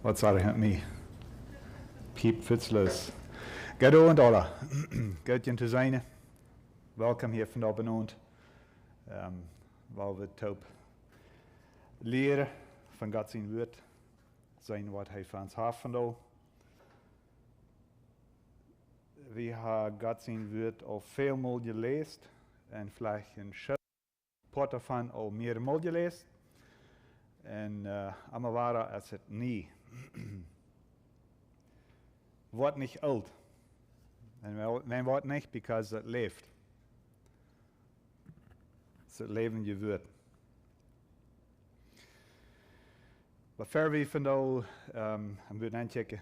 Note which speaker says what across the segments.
Speaker 1: Wat er met me? Piep fietsloos. Gott und alle. Gottjen te zijn. Welkom hier vanavond. Waar we top leren van God zijn woord. Zijn wat hij van ons heeft vandaag. We hebben God zijn woord al veel mal gelezen. En vielleicht een paar van al meermaal gelezen. En allemaal waren als het niet. Wordt niet oud. En men wordt niet, because het leeft. Het is het leven je woord. Wat ver we vandaag moeten aanchecken.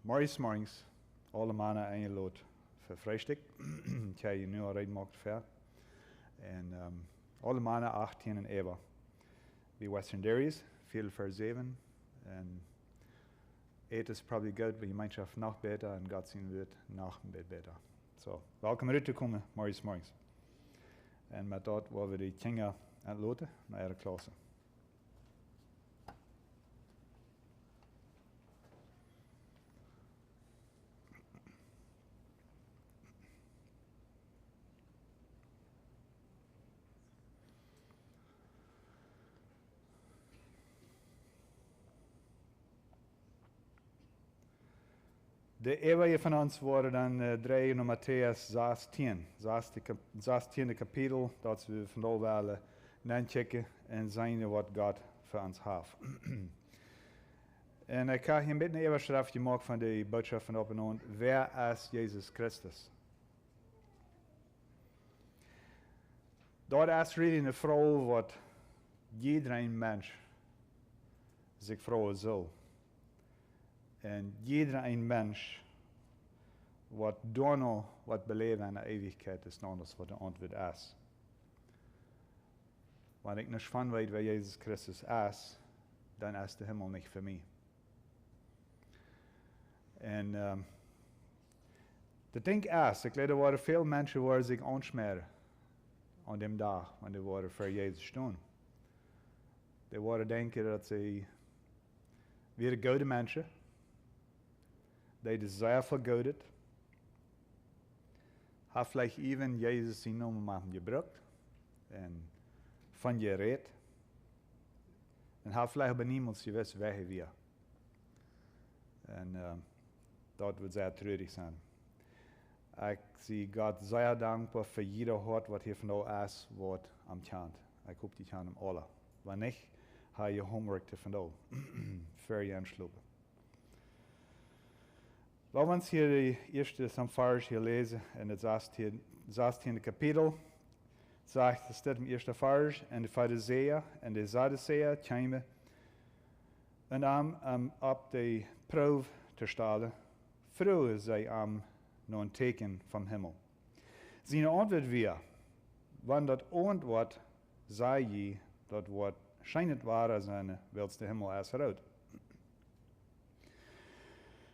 Speaker 1: Morgens, alle mannen eingeladen voor Frühstück. Ik heb je nu al reingemaakt ver. En alle mannen 18 en even. Bij Western Dairies, veel voor 7. En eten is probably good, maar je Gemeinschaft nog beter en God zien wird nog een beetje beter. So, welkom eruit te komen, morgens. En met dat willen we de kinderen uitlaten naar de klasse. De eeuwen van ons worden dan 3 naar Mattaeus 16. 16 kapitel, dat we vandaag willen aanchecken en zien wat God voor ons heeft. En ik heb hier een beetje een overschrift gemaakt van de boodschap van op en on. Wer is Jezus Christus? Dat is really een vraag wat iedereen mens zich vragen zal. En iedereen mens wat daarna wat beleven in de eeuwigheid is anders wat de antwoord is. Wanneer ik niet van weet wie Jezus Christus is, dan is de hemel niet voor mij. En de ding is, ik leer er waren veel mensen waar zich aansmeren aan die dag, wanneer ze waren voor Jezus staan. Die waren denken dat ze weer goede mensen. Die de zeer vergoodet. Heeft vielleicht even Jezus zijn naam maken gebruikt. En van je reed. En heeft vielleicht bij niemand gewusst wie hij weer. En dat wordt zeer treurig zijn. Ik zie God zeer dankbaar voor ieder hart wat hier vandaag is, wat am chant. Ik hoop die chant hem alle. Wanneer niet, ga je homework te vandaag. Voor je aansluiten. Laten we ons hier de eerste vers hier lezen in het 16e kapitel. Zegt, het staat im eerste vers, en de Farizeeën en de Sadduceeën kwamen en op de proef te stellen, vroegen zij naar een teken van hemel. Zijn antwoord weer, wanneer dat owent wordt, zei je, dat wordt schijnend waar zijn, wils de hemel is rood.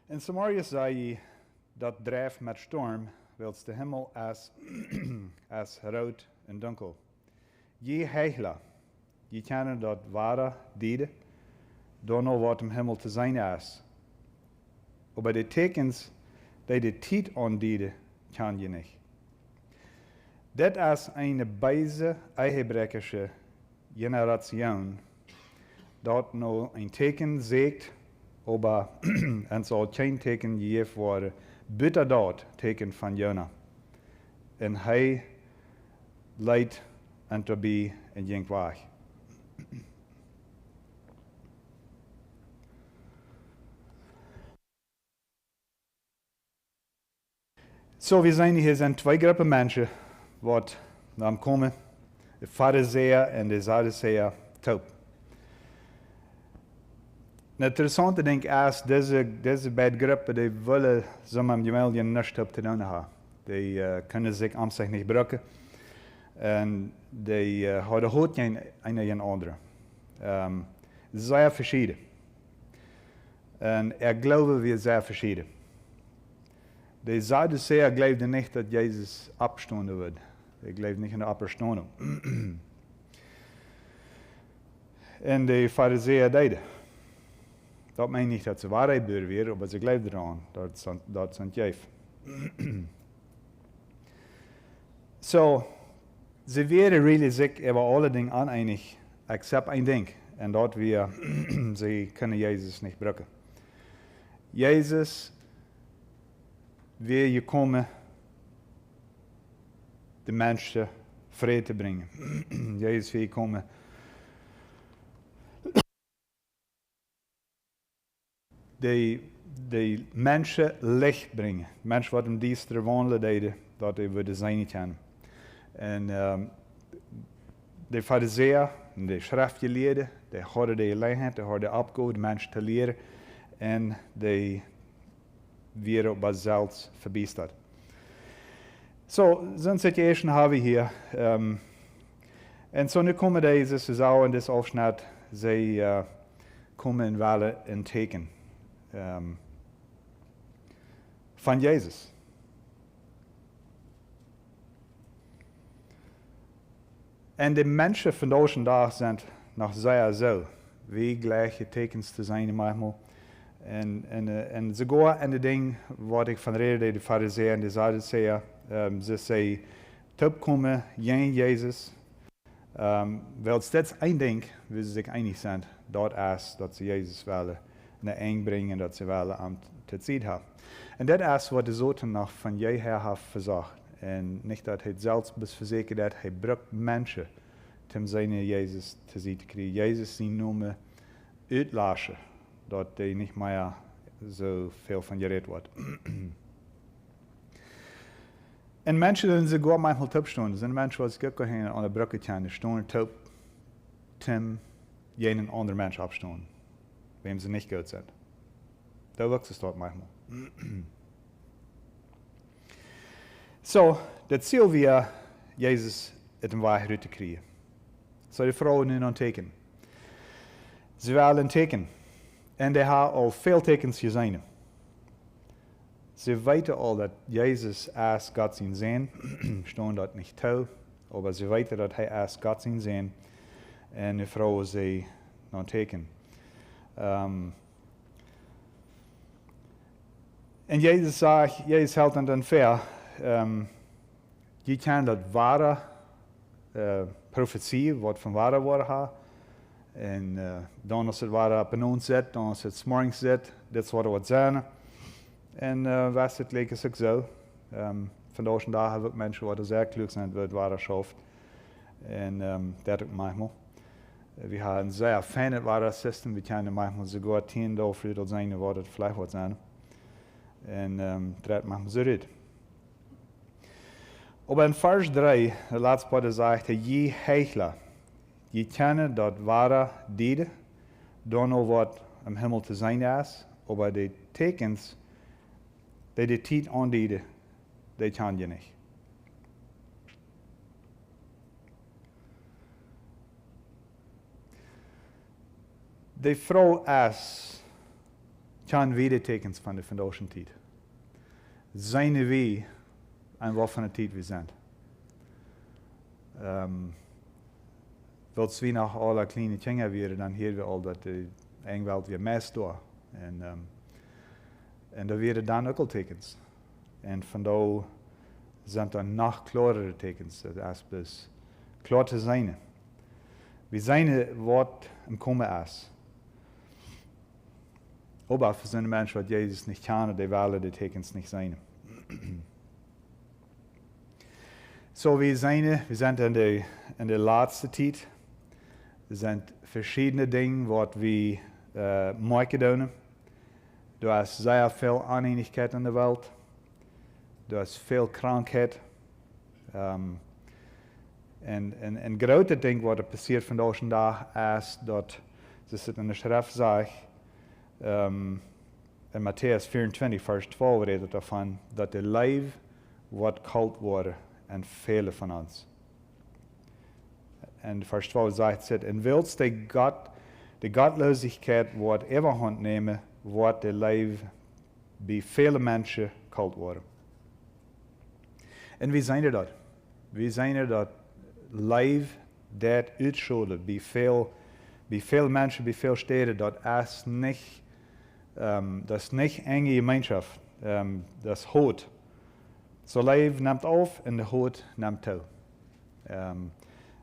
Speaker 1: In Samaria zei je, dat drijft met storm, wils de hemel is rood en donker. Je heichler, je kennen dat ware dieden, door nog wat im hemel te zijn is. Maar de tekens, die de tijd aandienen, kan je niet. Dit is een bijze eigenbrekkersche generatie, dat nou een teken zegt, maar en zal geen teken gegeven worden, buiten dat teken van Jona. En hij leidt en Tobie en ging weg. Zo, we zijn hier zijn 2 groepen mensen, wat dan komen, de Farizeeën en de Sadduceeën top. Het interessante ding is, deze beide groepen, die willen samen gemeld niets op te doen hebben. Die kunnen zich aan zich niet gebruiken. En die houden goed een en andere. Zeer verschillend. En geloven we zeer verschillend. De Sadduceeën geloofden niet dat Jezus opstonden wordt. Die geloofden niet in de opstanding. En de Farizeeën deden. Dat meint niet dat ze waarheid weer, maar ze geloven eraan. Dat zijn jef. So, ze werden really zich over alle dingen oneinig, except één ding. En dat wir, sie können Jezus nicht brücken. Jezus wil gekomen de mensen vrede te brengen. Jezus wil komen de mensen licht brengen. Mensen wat hem diester wandelen deden, dat hij wilde zijn niet aan. En de fariseer, de schriftgeleerden, die hadden de gelegenheid, die hadden opgehouden de mensen te leren. En die weer op zichzelf verbeterd. So, zo'n situation hebben we hier. En zo nu komen deze zo in dit afschnitt, zij komen in willen een teken van Jezus. En de mensen van deze dag zijn nog zeer zo. Wie gleiche tekens te zijn manchmal. En ze gaan in de ding wat ik van reden de fariseer en de Sadduceeën. Ze zeggen, terugkomen, geen Jezus. Wel steeds één ding, wie ze zich einig zijn, dat is dat ze Jezus willen naar eng brengen, dat ze willen aan te zien hebben. En dat is wat de zoten nog van jeher heeft verzorgd. En niet dat hij zelfs verzekerd dat hij brukt mensen om zijn Jezus te zien te krijgen. Jezus zien noemen uitlachen, dat hij niet meer zo veel van gereed wordt. En mensen die gaan manchmal opstaan. Er zijn mensen die ook aan de brugje staan, top, Tim, jenen andere mensen opstaan, wem ze niet goed zijn. Dat werkt het manchmal. So, dat ziel wir Jezus het een waarheid te krijgen. So, die vrouwen nu een teken. Ze willen een teken. En die hebben al veel tekens gezien. Ze weten al dat Jezus als God zijn zijn. Staan dat niet toe. Maar ze weten dat hij als God zijn zijn. En die vrouwen ze een teken. En Jezus zegt, Jezus houdt het dan ver. Je kan dat ware profetie, wat van ware worden gaat. En dan als het ware op een ons zit, dan als het 's morgens zit, dat is wat het zijn. En was het lekker ook zo. Vandaag en dag hebben we mensen die zeer klug zijn, wat het ware schaft. En dat ook manchmal. We hebben een zeer fijn ware systeem, we kunnen manchmal sogar 10 dagen vroeger zijn wat het vielleicht wordt zijn. En dat manchmal zo red. Aber in Vers 3, de laatste part zegt hij, je heichler, je kennen dat ware dienen, dan al wat im Himmel te zijn is, aber de tekens, die de tijd aandienen, die kan je niet. De vrouw is, kan weer tekens van de vandaagse tijd. Zijn we en wat van de tijd we zijn. Als we nog alle kleine dingen weer, dan horen we al dat de Engweld weer meest door. En daar werden dan ook al tekens. En vandaar zijn er nog klarere tekens, als dus klaar te zijn. We zijn wat im komen is. Aber für sind Menschen, die Jesus nicht kennen, die wollen die tekens nicht sein. So, wir sind in der letzten Zeit. Es sind verschiedene Dinge, was wir machen doen. Du hast sehr viel Uneinigkeit in der Welt. Du hast viel Krankheit. Een grote ding wat er passiert vandaag en dag is dat, zoals het in de schrift zegt, in Mattaeus 24, vers 12 redet daarvan, dat de leven wordt koud worden en vele van ons. En vers 12 zegt het, en wils de godloosheid wordt overhand nemen, wordt de leven bij vele mensen koud worden. En wie zijn er dat? Wie zijn er dat leven dat uitschulden bij veel mensen, bij veel steden, dat is niet das ist nicht enge Gemeinschaft, das ist Hot. So Leben nimmt auf und der Hot nimmt toe. Er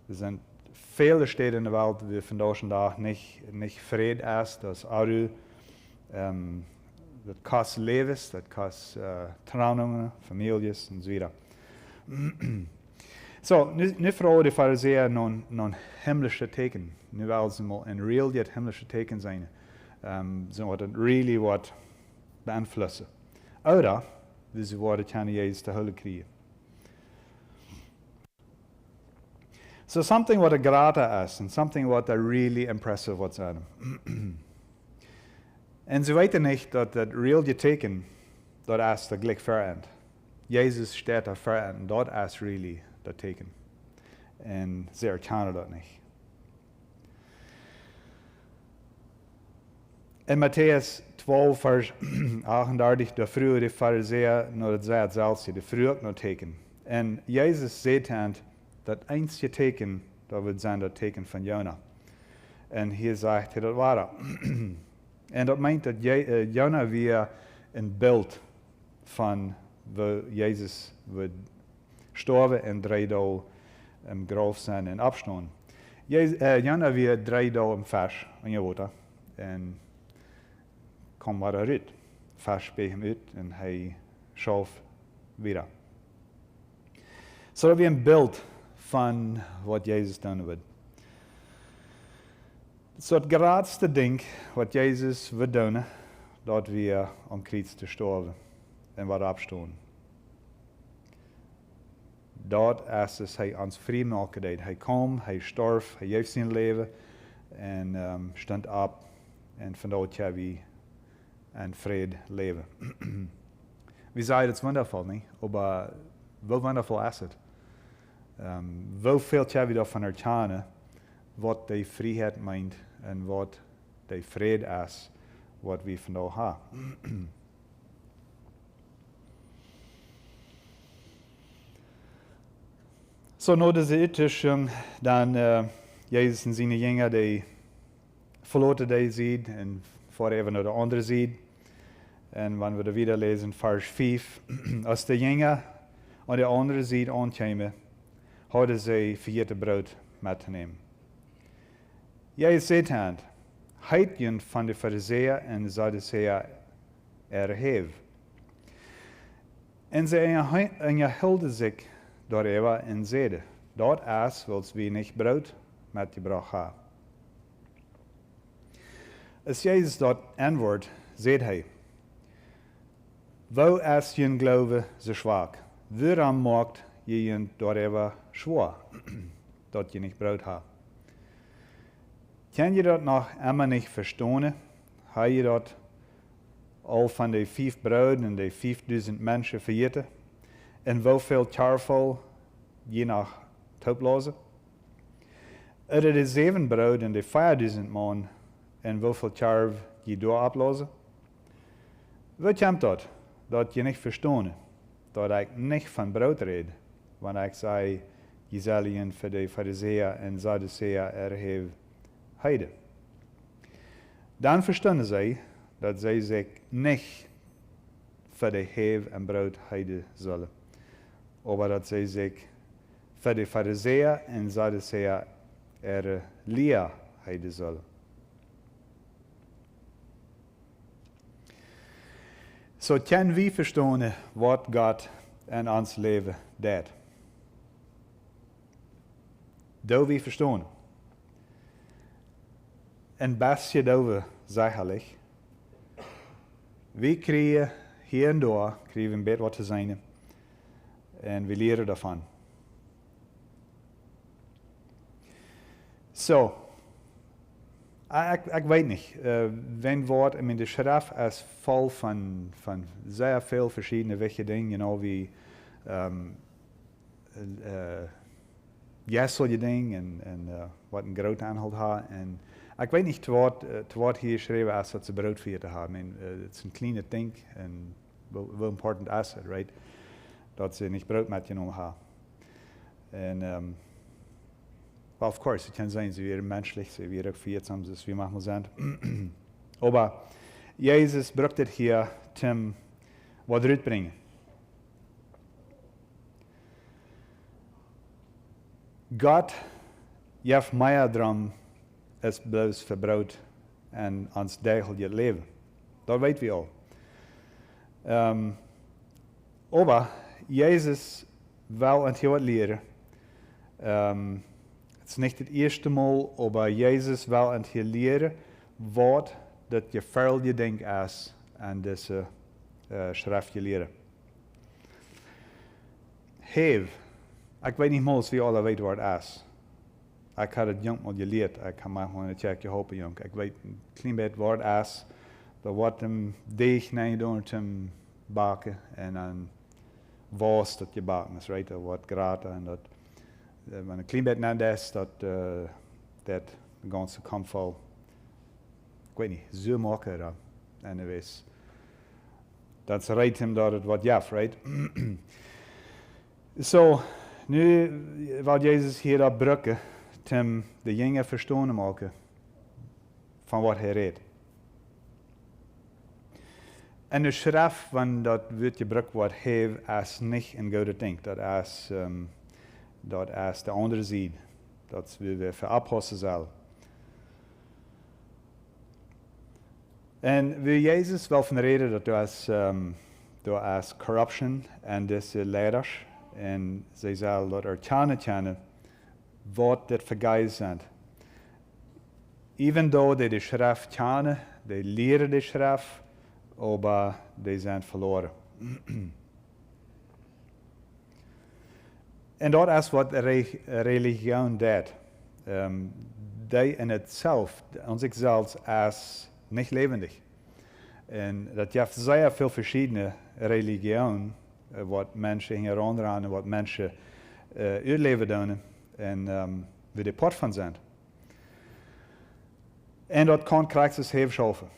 Speaker 1: sind viele Städte in der Welt, die vandaag nicht Frieden ist, das ist Aru, dat kost levens, dat kost trouwingen, families en zo verder. So, nu vragen de Farizeeën naar himmlische teken. Nu willen ze maar in real het himmlische teken zijn. Ze wat het really wat beïnvloeden. Oder, ze worden kunnen Jezus te hulp krijgen. So something what a grata is, and something what a really impressive what's aan. En ze weten niet dat het real teken, dat is de gelijk verend. Jezus staat daar verend, dat is really dat teken. En ze herkennen dat niet. In Mattaeus 12, vers 38, de vroeger de Farizeeën naar het zij zelfs, de vroeger nog teken. En Jezus zegt aan dat einzige teken, dat wordt zijn dat teken van Jona. En hier zegt hij dat waar. En dat meint dat Jona weer een beeld van waar Jezus wordt sterven en 3 dagen im graf zijn en opstaan. Jona weer 3 dagen vers aan je water en kwam maar eruit. Vers bij hem uit en hij schoof weer. Zo hebben we een beeld van wat Jezus doen wordt. So het grootste ding wat Jezus wil doen, dat we om Christus te sterven en wat opstaan. Dat is dus hij ons vrij maken deed. Hij kwam, hij stierf, hij heeft zijn leven en stond op en vandaar hebben we een vrede leven. We zeiden het is wonderful, niet? Maar hoe wonderful is het? Hoeveel hebben we daarvan herkennen wat de vrijheid meint en wat de vrede is, wat we vandaag hebben. So, na deze uittussing, dan Jezus en zijn jongeren, die verlaten die ziet en voor even naar de andere ziet. En wanneer we weer lezen, vers 5, als de jongeren aan de andere ziet aankomen, hadden zij vergeten brood met te nemen. Jezus zegt aan, heidjen van de Farizeeën en de Sadduceeën erheef. En zij hielden zich daarover en zeiden, dat is wat we niet brood met gebracht hebben. Als Jezus dat antwoordt, zegt hij, wo is je geloof zo zwak? Waarom maakt je je daarover zwaar, dat je niet brood hebt? Kan je dat nog immer niet verstaan? Heb je dat al van de 5 broden en de 5000 mensen vergeten? En hoeveel charvol je nog oplozen? Uit de 7 broden en de 5000 man en hoeveel charv je door oplozen? Wat komt dat? Dat je niet verstaan? Dat ik niet van brood red, wanneer ik zei, je zal je voor de Farizeeën en Sadduceeën erheven. Heide. Dan verstonden zij dat zij zich niet voor de heef en brood heiden zullen, maar dat zij zich voor de Farizeeën en Sadduceeën leer heiden zullen. Zo kunnen we verstaan wat God in ons leven deed. Dat we verstaan. En bestje daarover zekerlijk. We krijgen hier en daar een beetje wat te zijn. En we leren daarvan. Zo. Ik weet niet. Wenn woord, de schrift is vol van zeer veel verschillende wichtige dingen. Wie jesselje dingen en wat een groot aanhoud heeft. En ik weet niet wat hier geschreven is dat ze brood voor je te hebben. Het is een kleine ding en wel important is het, right? Dat ze niet brood met je genomen hebben. En, well, of course, het kan zijn, ze weer menselijk, ze weer ook vier, soms we manchmal zijn. Maar Jezus brukt het hier zum wat uitbrengen. Gott jef mij drum is bloos verbrood en ons dagelijks leven. Dat weten we al. Aber Jezus wil het heel leren. Het is niet het eerste Mal, aber Jezus wil het heel leren wat dat je veel je denkt is aan deze schrift je leren. Ik weet niet meer wie alle weet wat het is. Ik had het jong al geleerd. Ik kan maar gewoon een checkje hopen, jong. Ik weet een klein beetje wat het is. Dat wordt hem deeg naar doen te bakken en dan was dat je bakken is, right? Dat wordt graten en dat wanneer een klein beetje naar is, dat de ganze komt vol. Ik weet niet, zo maken dat. Anyways. Dat is right hem dat het wat jaf, right? So, nu wil Jezus hier dat brukken, om de jongen verstaan maken van wat hij redt. En de schrift van dat wordt gebruikt wordt, heeft als niet een goede ding. Dat is de andere zijde. Dat is wie we verabhossen zullen. En wie Jezus wel van reden dat er is corruption en deze leiders. En zij zullen dat er kennen wat dit vergeet zijn. Even though die de schrift kennen, die leren de schrift, aber die zijn verloren. En dat is wat religie deed. Die in het zelf, ons zelfs, is niet levendig. En dat je hebt zeer veel verschillende religieën, wat mensen hier onderaan en wat mensen uitleven doen en wie de pot van zijn. En dat kan Christus heeft schaffen.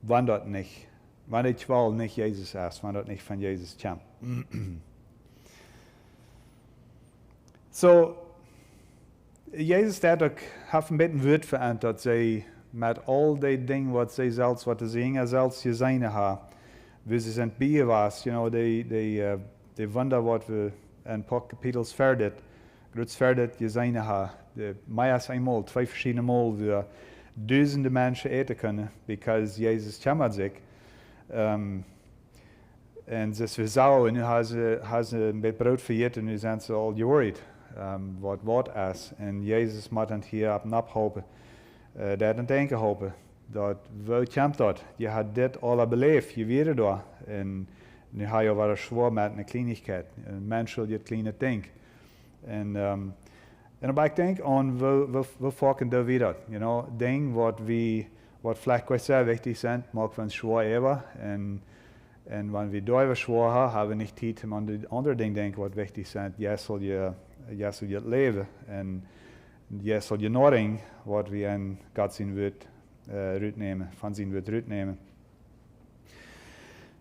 Speaker 1: Wanneer dat niet. Wanneer het wel niet Jezus is, wanneer dat niet van Jezus komt. So, Jezus heeft ook een beetje woord veranderd dat zij met al die dingen wat zij zelfs, wat ze zingen, zelfs gezien hebben, wie ze zijn bij was, die wonder wat we in een paar kapitels verder, groots verder gezien hebben, meer als eenmaal, 2 verschillende Mal, we duizenden mensen eten kunnen, because Jezus kwam zich. En ze is zo, en nu hebben ze een beetje brood vergeten, en nu zijn ze al worried, wat is. En Jezus moet het hier op naphopen, dat aan denken hopen. Dat, waar komt dat? Je had dit al beleefd, je weet daar. En nu ga je wel zwaar met een kleinigheid. Een mens wil je kleine ding. En ik denk aan, we vakken daar weer. Dingen wat vielleicht sehr wichtig zijn, maken we ons zwaar hebben. En wanneer we daar zwaar hebben we niet tijd om aan de andere dingen denken wat wichtig zijn. Jij zul je het leven. En jij zul je nadenken wat we in God zien wordt uitnemen, van zien wordt uitnemen.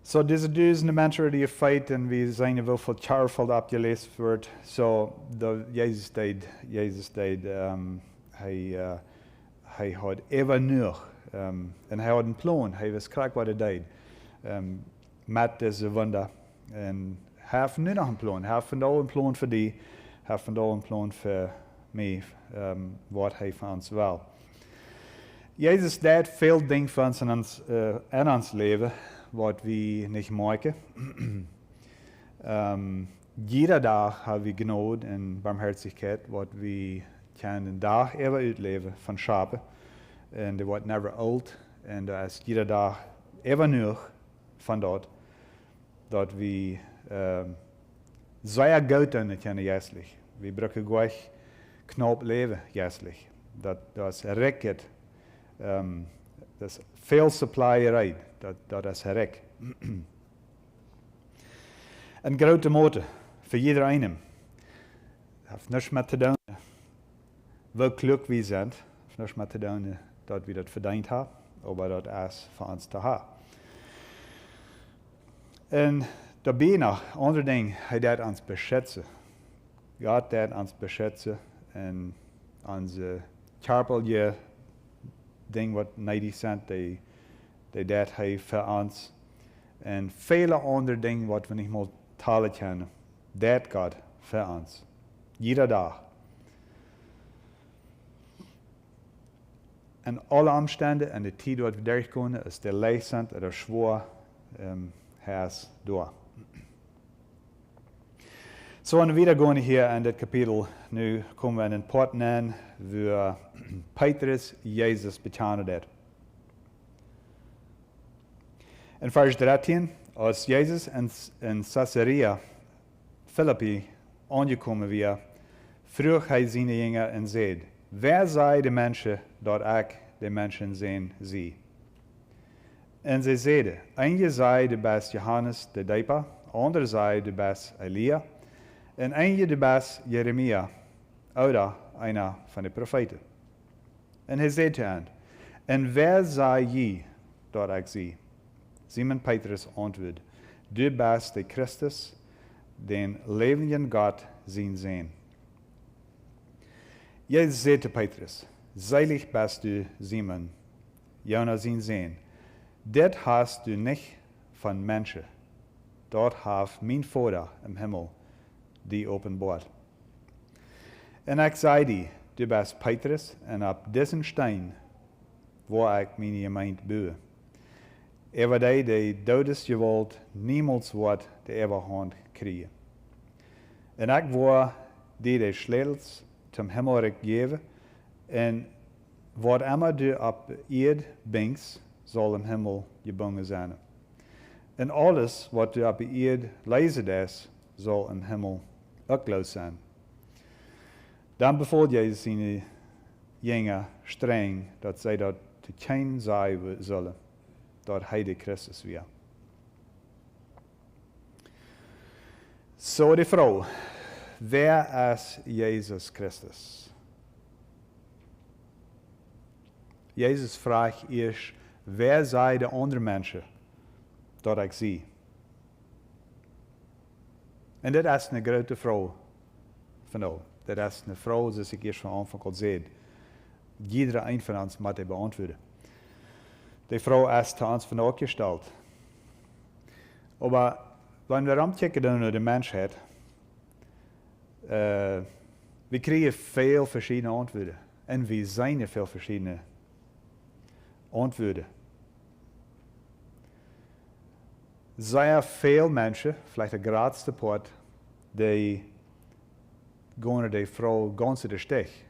Speaker 1: So deze duizenden mensen die je feit en we zijn wel veel charveld opgelezen wordt. So Jezus deed, hij had even nog. En hij had een plan, hij wist graag wat hij deed. Met deze wonder. En hij heeft nu nog een plan. Hij heeft vandaag een plan voor die. Hij heeft vandaag een plan voor mij. Wat hij van ons wil. Jezus deed veel dingen van ons in ons leven, wat we niet maken. Jeder dag hebben we genade en barmherzigheid, wat we kunnen dag even uitleven van schapen. En die wordt never oud. En daar is jeder dag even nog van dat we zeer goed doen kunnen juistlich. We gebruiken gleich knap leven juistlich. Dat is recht. Dat is veel supplyerij. Dat is rek. Een grote motor voor iedereen. Heeft niets met te doen. Wel geluk we zijn. Heeft niets met te doen dat we dat verdiend hebben. Maar dat is voor ons te hebben. En daarbij nog, andere ding, hij deed ons beschützen. God deed ons beschützen. En onze karpelje ding wat 90 cent, die deed hij voor ons. En vele andere dingen wat we niet meer talen kunnen, deed God voor ons. Jeder dag. En alle omstanden en de tijd wat we doorkomen, is de läsen oder schwor has door. So, en wieder gaan hier in dit kapitel, nu komen we in een part aan, waar Petrus Jezus bekend heeft. In vers 13, als Jezus in Caesarea Philippi aangekomen was, vroeg hij zijn jünger en zei, wer zei de mensen dat ik de mensen zijn zie? En zij zeiden, een zei de best Johannes de Doper, ander zei de best Elia, en een de best Jeremia, oder einer van de profeten. En hij zei te hen, en wer zei je dat ik zie? Simon Petrus antwoordde, du bist de Christus, den levenden God zijn. Jezus zei te Petrus, selig bist du, Simon, Jona zijn. Dit hast du nicht van mensen, dat heeft mijn Vader im Himmel die openbaart. En ik zei die, du bist Petrus, en op diesen Stein, waar ik mijn gemeente bouwe. Over die dodesgewalt niemals wordt de eeuwige krijgen. En ik wil die de sleutels zum Himmelrijk geven, en wat immer du op eerd brengt, zal im Himmel gebonden zijn. En alles wat du op eerd lezen is, zal im Himmel ook los zijn. Dan bevoelt Jezus zijn jünger streng, dat zij dat te kennen zijn zullen, dat hij de Christus weer. So die vrouw, wer is Jezus Christus? Jezus vraagt eerst, wer zijn de andere mensen dat ik zie? En dit is een grote vrouw van nou. Dit is een vrouw, zoals ik eerst van aanvang al zei. Iedere een van ons moet hij beantwoorden. Die vrouw is te ons vandaag gesteld. Maar wanneer we omkijken naar de mensheid, we krijgen veel verschillende antwoorden. En we zijn er veel verschillende antwoorden. Zeer veel mensen, vielleicht de grootste part, die gaan naar die vrouw ganz de stich.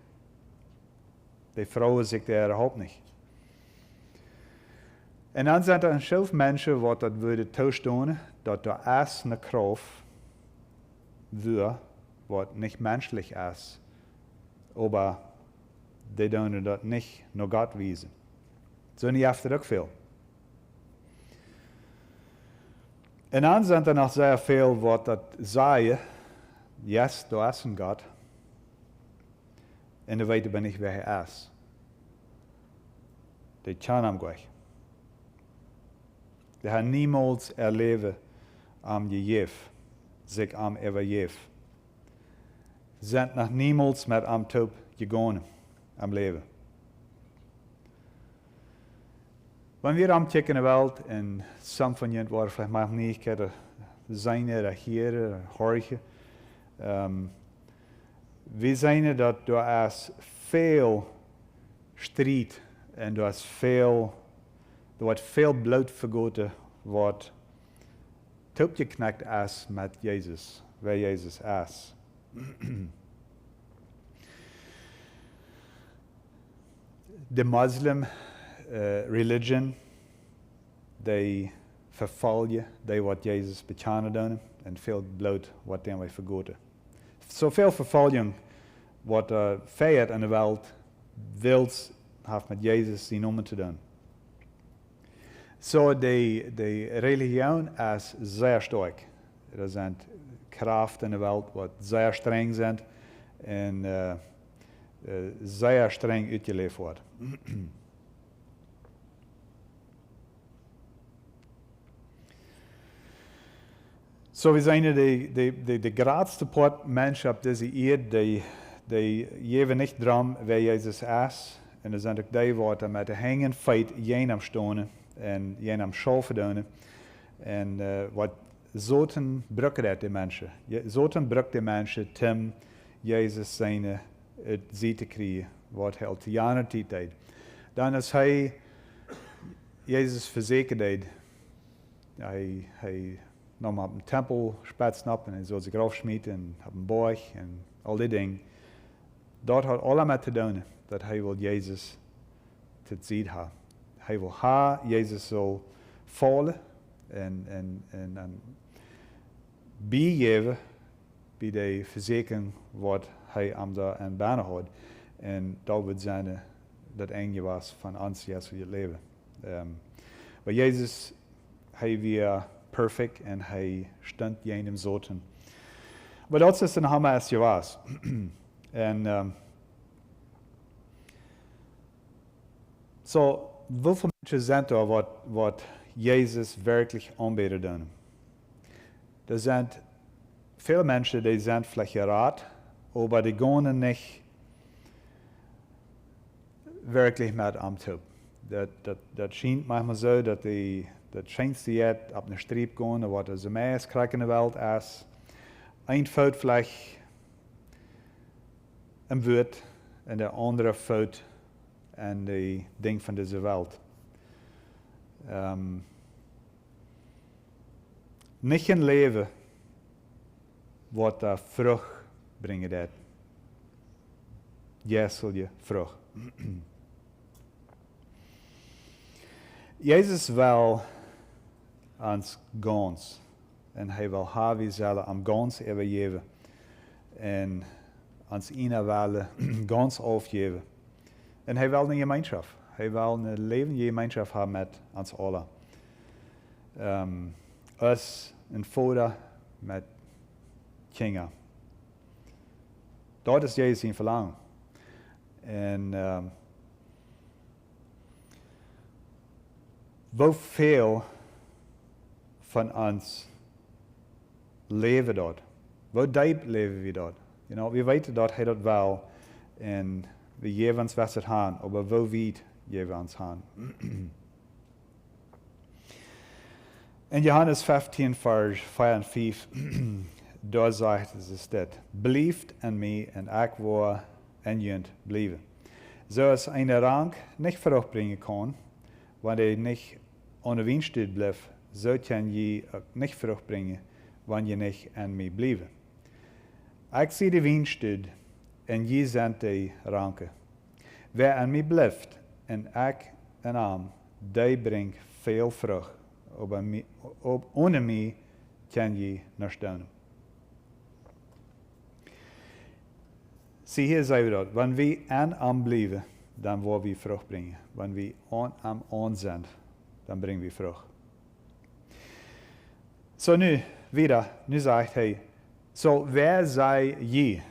Speaker 1: Die vrouw zegt er überhaupt niet. En dan zijn er een schoof mensen wat dat willen toestaan, dat er is een kracht wil, wat niet menselijk is. Maar die doen dat niet naar God wijzen. Zo niet heeft er ook veel. En dan zijn er nog zeer veel wat dat zeggen, yes, daar is een God. En dan weten we niet wie hij is. Die kennen hem gleich. Die hebben niemals erleven am gegeven, zich am overgeven. Zijn nog niemals met am top gegaan am leven. Wanneer we omkijken in de wereld, en some van jullie waren vielleicht maar niet kunnen zijn er hier, horen. We zien dat er is veel strijd en er wordt veel bloed vergoten wat opgeknakt is met Jezus, waar Jezus is. De moslim religion, die vervolgen, die wat Jezus bekend doen, en veel bloed wat dan wij vergoten. Zoveel vervolging wat feiert in de wereld wils heeft met Jezus zijn naam te doen. So de religie is zeer sterk. Er zijn krachten in de wereld wat zeer streng zijn en zeer streng uitgeleefd wordt. So we zijn de grootste part mensen op deze aarde die geven niet drum wie Jezus is. En er zijn ook die wat met de hangen feit jenem staan en je am schaffen doen. En wat zoten brukken dat de mensen. Zoten brukt de mensen tim Jezus zijn het zie te krijgen, wat hij al te jaren tijd deed. Dan als hij Jezus verzekerd deed, hij nam op een tempel spatsen op en hij zou zich afschmieten en op een borg en al die dingen. Dat had allemaal te doen dat hij wil Jezus te zien hebben. Hij wil Jezus zal vallen en bijgeven bij de verzekering wat hij aan de banen had. En dat wordt zijn dat einde was van ons als we het leven. Maar Jezus, hij was perfect en hij stond jenem zoten. Maar dat is een hammer als je was. En so, hoeveel mensen zijn er wat Jezus werkelijk aanbidden doen? Er zijn veel mensen die zijn vielleicht geraad, aber die gaan niet wirklich met hem toe. Dat schijnt manchmal zo dat schijnt ze jetzt op een streep gaan, wat er zo meest krijgen in de wereld is. Een fout vielleicht een woord en de andere fout en de ding van deze wereld. Niet een leven wat de vrucht brengen dat. Ja, zul je vrucht. Jezus wil ons gans. En hij wil wie zullen am gans overgeven. En ons ene willen gans afgeven. En hij wil een gemeenschap. Hij wil een levende gemeenschap hebben met ons allen. Us en vader met kinderen. Dat is Jezus zijn verlangen. En hoeveel van ons leven dat? Hoe diep leven we dat? We weten dat hij dat wil en we geven ons wat het aan, maar hoe wijd geven we ons aan? In Johannes 15, vers 4 en 5, daar zegt es dit: Blijft in mij en ik wil in jullie blijven. Zoals een rank niet vrucht brengen kan, wanneer hij niet aan de wijnstok blijft, zo kan je ook niet vrucht brengen, wanneer je niet in mij blijft. Ik zie de wijnstok en je zijn de ranken. Wie in mij blijft en ik in hem, die brengt veel vrucht. Ohne mij kan je niets doen. Zie hier zeggen we dat. Wanneer we aan hem blijven, dan willen we vrucht brengen. Wanneer we aan hem zijn, dan brengen we vrucht. Zo nu zegt hij, wer zei je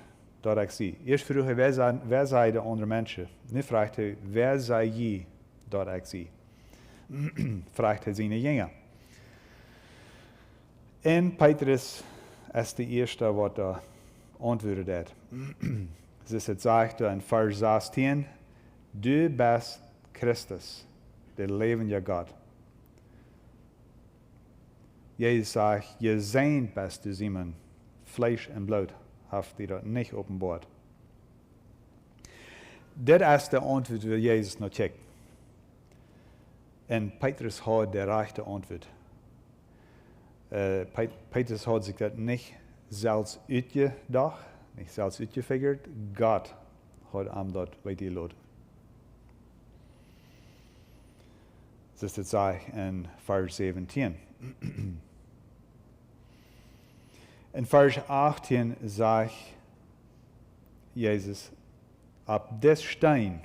Speaker 1: dat ik zie? Eerst vroeg hij, wer zei de andere mensen? Nu vraagt hij, wer zei je dat ik zie? Vraagt hij zijn jongen. En Petrus is de eerste wat antwoordt dat. Dus het zegt in vers 16, du bist Christus, de levende God. Jezus zegt, je zijn best dus iemand, vlees en bloed, heeft hij dat niet openbaard. Dit is de antwoord waar Jezus naar kijkt. En Petrus had de rechte antwoord. Petrus had zich dat niet zelfs uitgedacht, niet zelfs uitgefigured. God had hem dat weggelaten. Dus dat zegt in vers 17. In vers 18 zegt Jezus, op dit steen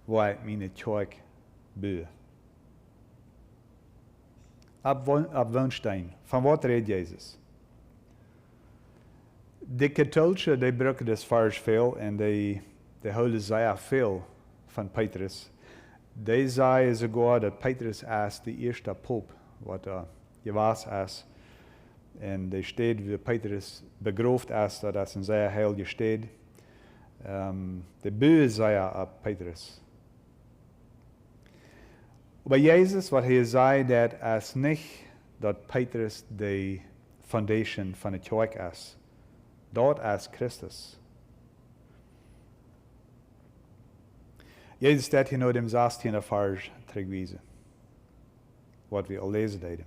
Speaker 1: waar ik mijn kjoak bouw. Op woonsteen. Van wat redt Jezus? De katholieken die gebruiken dit vers veel en die houden zeer veel van Petrus. Die zeggen sogar dat Petrus is de eerste pope wat geweest is. En de stad waar Petrus begroofd is, dat is een zeer heilige stad. De bouwen zeer op Petrus. Aber Jesus, wat hij zei, dat is niet dat Petrus de foundation van de kjoak is. Dat is Christus. Jezus staat hier naar dem 16e vers terugwijzen. Wat we al lezen deden.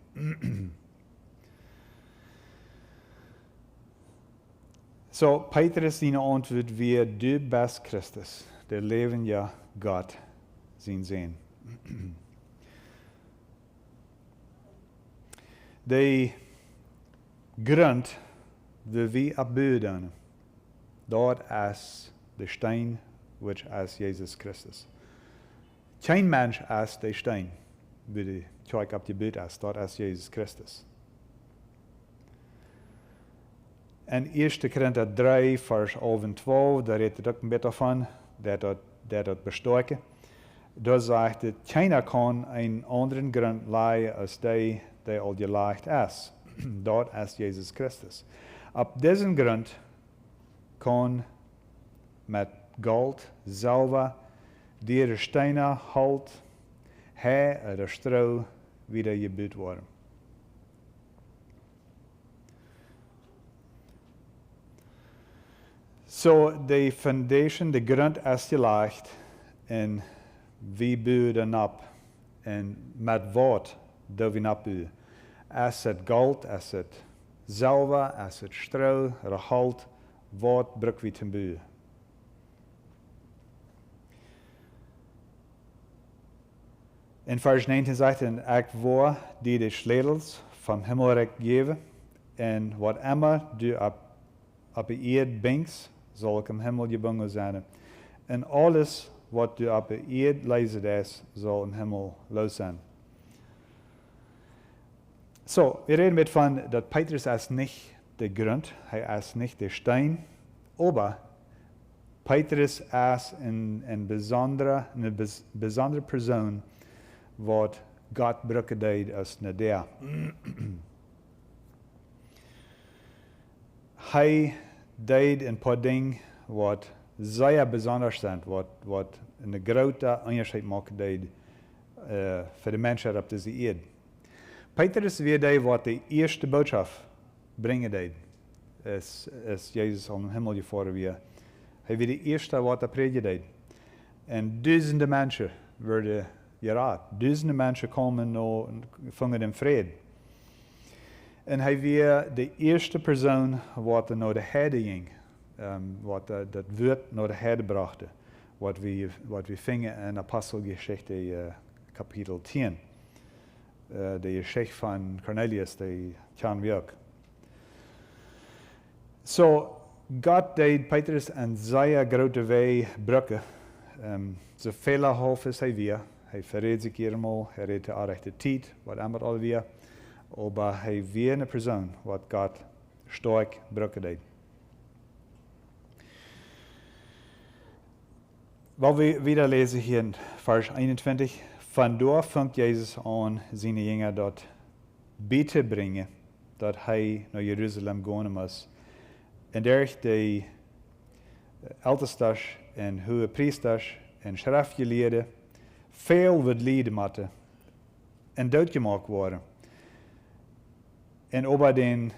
Speaker 1: So, Petrus zijn antwoord weer, du bist Christus, der levende Gott zijn. De grond die we opbouwen, dat is de steen, which is Jesus Christus. Geen mens is de steen, wie de kjoak opgebouwd is, dat is Jesus Christus. En 1 Korinther 3, vers 11 en 12, daar redt het ook een beetje van, dat bestoken. Daar zegt het, keiner kan een anderen grond leiden als die al gelegd is. Dat is Jesus Christus. Op deze grond kan met goud, zilver, dieren stenen, hout, hij of stro wieder gebouwd worden. So, de foundation, de grond is gelegd en we bouwen op. En met wat doen we opbouwen? Is het goud, is het zilver, is het stro, hout, wat gebruiken we te bouwen? In vers 19 zegt hij, ik wil die de sleutels van Himmelrijk geven, en wat immer du op de eerd brengt, zal ik im Himmel gebunden zijn. En alles wat du op de eerd lezen is, zal im Himmel los zijn. So, wir reden mit von, dass Petrus ist nicht der Grund, er ist nicht der Stein, aber Petrus ist eine besondere Person, was Gott braucht als eine der. Er deed ein paar Dinge, was sehr besonders sind, was eine große Unterschied macht für die Menschen auf dieser Erde. Petrus weer deed wat de eerste boodschap brengen deed. Als Jezus al in de hemel gevaren weer. Hij weer de eerste wat hij prediken deed. En duizenden mensen werden geraad. Duizenden mensen komen en vangen in vrede. En hij weer de eerste persoon wat er naar de herde ging. Wat dat woord naar de herde brachte. Wat we vingen in Apostelgeschichte kapitel 10. De geschichte van Cornelius, die kennen we ook. So, God deed Petrus een zeer grote weg bruggen. Zo vele half is hij weer. Hij verreed zich eenmaal, hij reed de rechte tijd, wat allemaal alweer. Maar hij weer een persoon wat God sterk bruggen deed. Wat we wieder lezen hier in vers 21. Vandaar vangt Jezus aan zijn jünger dat bitte brengen, dat hij naar Jeruzalem gaan moest. En daar de ältestes en hoge priesters en schriftgeleerden veel wat lijden moeten en doodgemaakt worden. En over den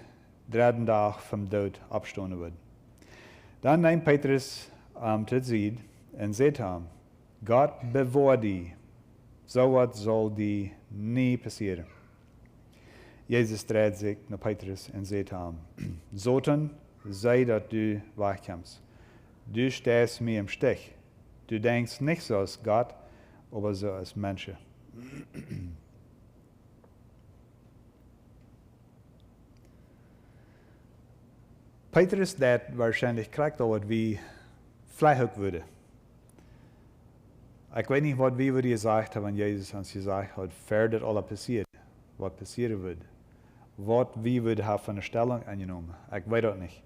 Speaker 1: derde dag van dood opstaan wordt. Dan neemt Petrus tot zich en zegt hem, God bewaar die. Zo wat zal die niet passeren. Jezus draait zich naar Petrus en zegt hem, Satan, sei dat du wegkommst. Du stehst mir im Stich. Du denkst nicht so als Gott, aber so als Menschen. Petrus dat wahrscheinlich kriegt al wat wie vlijhoek worden. Ik weet niet wat wie we gezegd hebben, wenn Jezus ons gezegd had, verder alles passiert, wat passieren wird. Wat wie we hebben van een stelling aangenomen. Ik weet dat niet.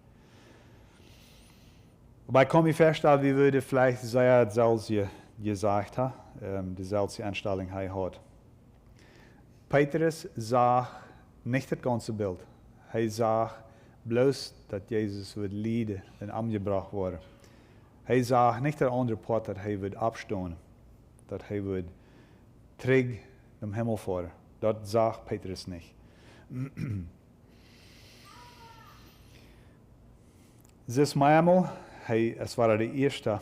Speaker 1: Maar ik kan me voorstellen, wie würde vielleicht sehr hetzelfde gezegd hebben, dezelfde aanstelling hij had. Petrus zag niet het ganze Bild. Hij zag bloos dat Jezus wird lijden en omgebracht worden. Hij zag niet de andere part dat hij wird opstaan. Dat hij wordt terug dem Himmel vor. Dat zag Petrus nicht. Zes maal, es war de eerste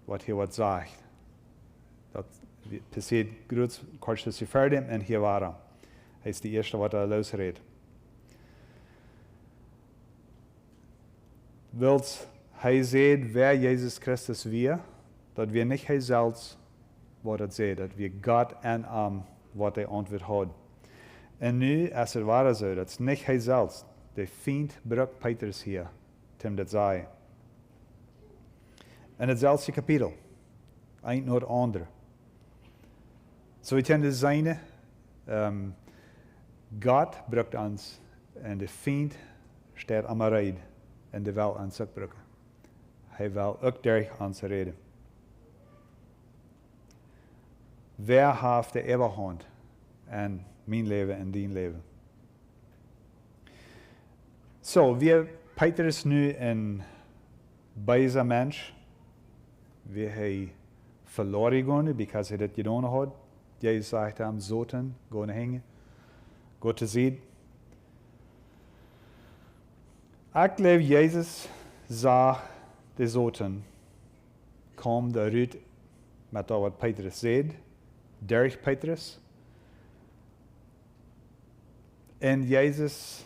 Speaker 1: wat hij wat zegt. Dat passiert groot kort als hij verder en hier war er. Hij is de eerste wat losreed. Wils hij zegt wer Jezus Christus weer, dat we niet hij zelfs wat het zegt, dat we God en wat hij antwoord had. En nu, als het ware zo, dat is niet hij zelfs, de vriend brukt Petrus hier, Tim dat zei. En hetzelfde kapitel, een naar het andere. Zo het in zijn, God brukt ons en de vriend staat aan mijn rijden en de wil aan zich brukken. Hij wil ook durch ons reden. Wer heeft de overhand en mijn leven en dien leven? Zo, wie Petrus nu een bijzer mens, wie hij verloren gegaan, because hij dat gedaan had. Jezus zegt hem, zoten, gaan hingen, go te zien. Ik geloof, Jezus zag de zoten, kwam daaruit met dat wat Petrus zei, durch Petrus. En Jezus,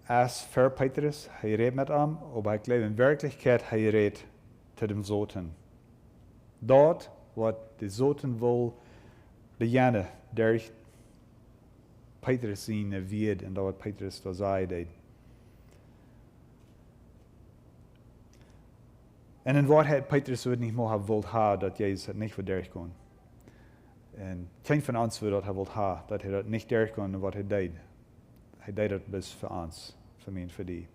Speaker 1: als voor Petrus, hij reed met hem, maar ik geloof in werkelijkheid, hij reed te de zoten. Dat wat de zoten wil beginnen, durch Petrus zijn wierd en dat wat Petrus daar zei deed. En in waarheid, Petrus zou niet meer hebben wilt hebben dat Jezus het niet voor durch kon. En geen van ons wil dat hij wilt hebben, dat hij dat niet durch kon wat hij deed. Hij deed het best voor ons, voor mij en voor die.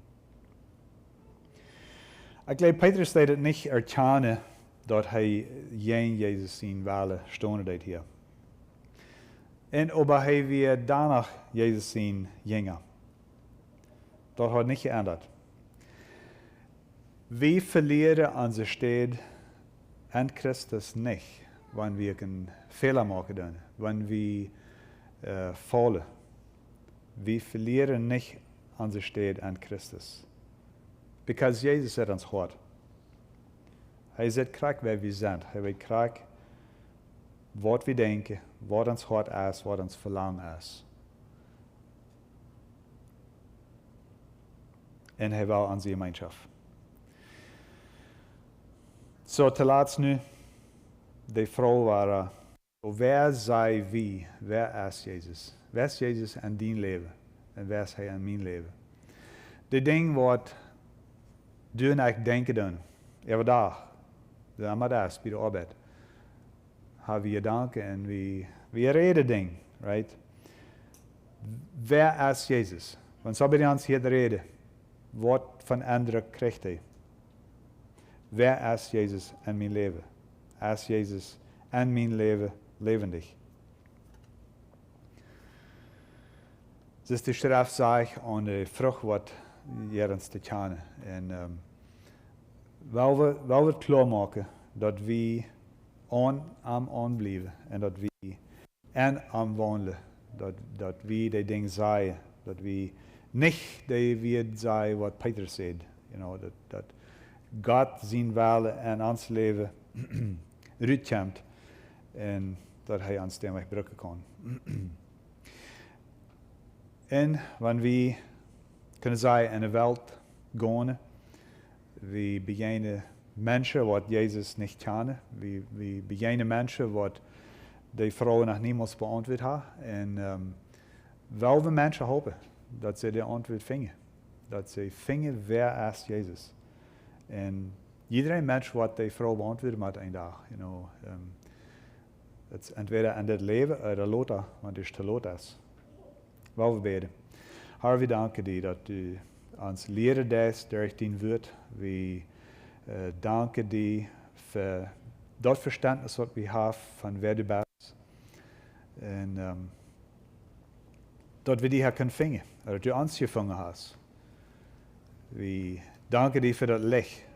Speaker 1: Ik geloof, Petrus deed het niet erkennen dat hij geen Jezus zien wilde stonen deed hier. En aber hij weer Donnadach Jezus zien gingen. Dat had niet geändert. We verlieren onze stad en Christus niet, wanneer we een Fehler maken, wanneer we vallen. We verlieren niet onze stad en Christus. Because Jezus zet ons hart. Hij zet kracht waar we zijn. Hij weet kracht wat we denken, wat ons hart is, wat ons verlangen is. En hij wil onze gemeenschap. Zo, te laatst nu, de vrouw waren, waar zei wie, waar is Jezus? Waar is Jezus in dien leven? En waar is hij in mijn leven? De ding wat du en ik denken doen, elke dag, de Mattaeus bij de arbeid, hebben we gedanken en we reden ding, right? Waar is Jezus? Want zo bij ons hier reden, wat van anderen krijgt hij? Waar is Jezus in mijn leven? Is Jezus in mijn leven levendig? Dus de schrift zegt aan de vrucht wat jerens te kennen. En wel we klaarmaken dat we aan blijven en dat we aan wandelen. Dat we die dingen zeggen. Dat we niet die weer zeggen wat Petrus zei. Dat God zijn wil en ons leven uitkomt en dat hij ons daarmee gebruiken kan. En wanneer we kunnen zeggen in de wereld gaan, we beginnen mensen wat Jezus niet kennen. We beginnen mensen wat die vrouwen nog niemals beantwoord hebben. En wel we mensen hopen dat ze de antwoord vinden. Dat ze vinden waar is Jezus. En iedereen mens wat die vrouw beantwoorden moet een dag. Het is entweder in dit leven of later, want het is te laat is. Wel we bidden. Heer, we danken die dat u ons leren des durch dien woord. We danken die voor dat verständnis wat we hebben van wer du bent. En dat we die her kunnen vinden. Dat u ons gevangen hebt. We danken die voor dat licht.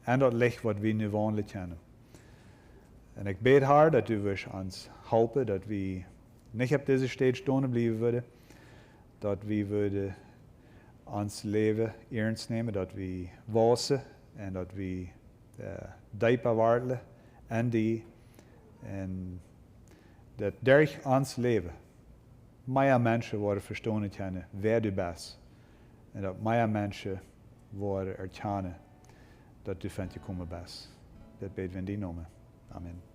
Speaker 1: En dat licht wat we nu woonlijk kennen. En ik bid haar dat u ons helpen, dat we niet op deze stage staan blijven worden, dat we ons leven ernst nemen, dat we wassen en dat we dieper worden en die en dat durch ons leven meer mensen worden verstaan kunnen wer du bent en dat meer mensen worden erkennen dat du van je komen bent. Dat bid we in die naam. Amen.